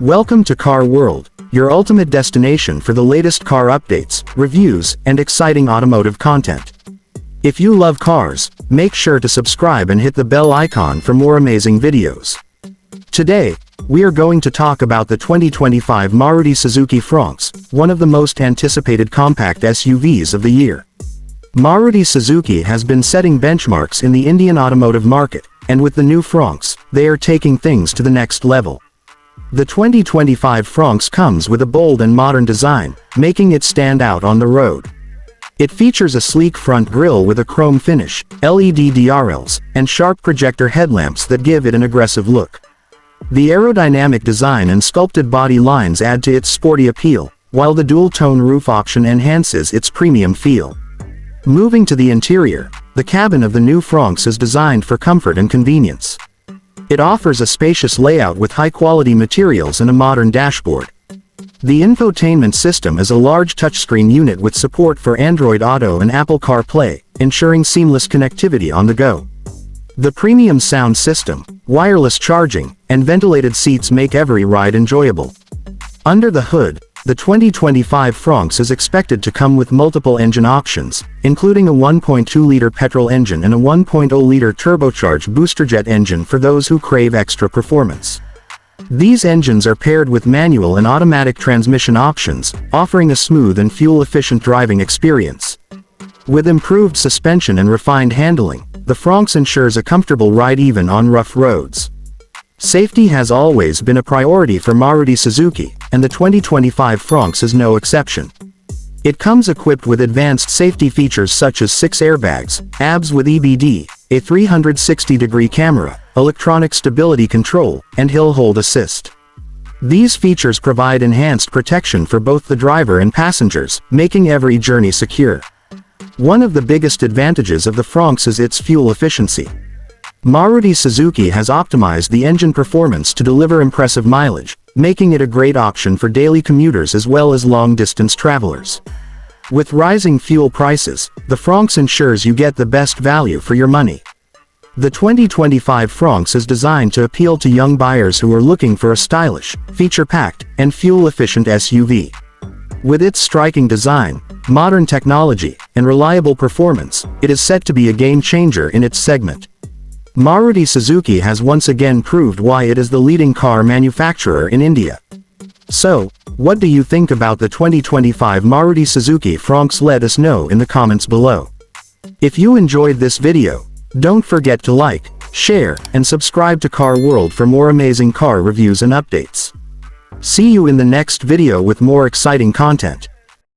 Welcome to Car World, your ultimate destination for the latest car updates, reviews, and exciting automotive content. If you love cars, make sure to subscribe and hit the bell icon for more amazing videos. Today, we are going to talk about the 2025 Maruti Suzuki Fronx, one of the most anticipated compact SUVs of the year. Maruti Suzuki has been setting benchmarks in the Indian automotive market, and with the new Fronx, they are taking things to the next level. The 2025 Fronx comes with a bold and modern design, making it stand out on the road. It features a sleek front grille with a chrome finish, LED DRLs, and sharp projector headlamps that give it an aggressive look. The aerodynamic design and sculpted body lines add to its sporty appeal, while the dual-tone roof option enhances its premium feel. Moving to the interior, the cabin of the new Fronx is designed for comfort and convenience. It offers a spacious layout with high-quality materials and a modern dashboard. The infotainment system is a large touchscreen unit with support for Android Auto and Apple CarPlay, ensuring seamless connectivity on the go. The premium sound system, wireless charging, and ventilated seats make every ride enjoyable. Under the hood, the 2025 Fronx is expected to come with multiple engine options, including a 1.2-liter petrol engine and a 1.0-liter turbocharged Boosterjet engine for those who crave extra performance. These engines are paired with manual and automatic transmission options, offering a smooth and fuel-efficient driving experience. With improved suspension and refined handling, the Fronx ensures a comfortable ride even on rough roads. Safety has always been a priority for Maruti Suzuki, and the 2025 Fronx is no exception. It comes equipped with advanced safety features such as 6 airbags, ABS with EBD, a 360-degree camera, electronic stability control, and hill hold assist. These features provide enhanced protection for both the driver and passengers, making every journey secure. One of the biggest advantages of the Fronx is its fuel efficiency. Maruti Suzuki has optimized the engine performance to deliver impressive mileage, making it a great option for daily commuters as well as long-distance travelers. With rising fuel prices, the Fronx ensures you get the best value for your money. The 2025 Fronx is designed to appeal to young buyers who are looking for a stylish, feature-packed, and fuel-efficient SUV. With its striking design, modern technology, and reliable performance, it is set to be a game-changer in its segment. Maruti Suzuki has once again proved why it is the leading car manufacturer in India. So, what do you think about the 2025 Maruti Suzuki Fronx? Let us know in the comments below. If you enjoyed this video, don't forget to like, share, and subscribe to Car World for more amazing car reviews and updates. See you in the next video with more exciting content.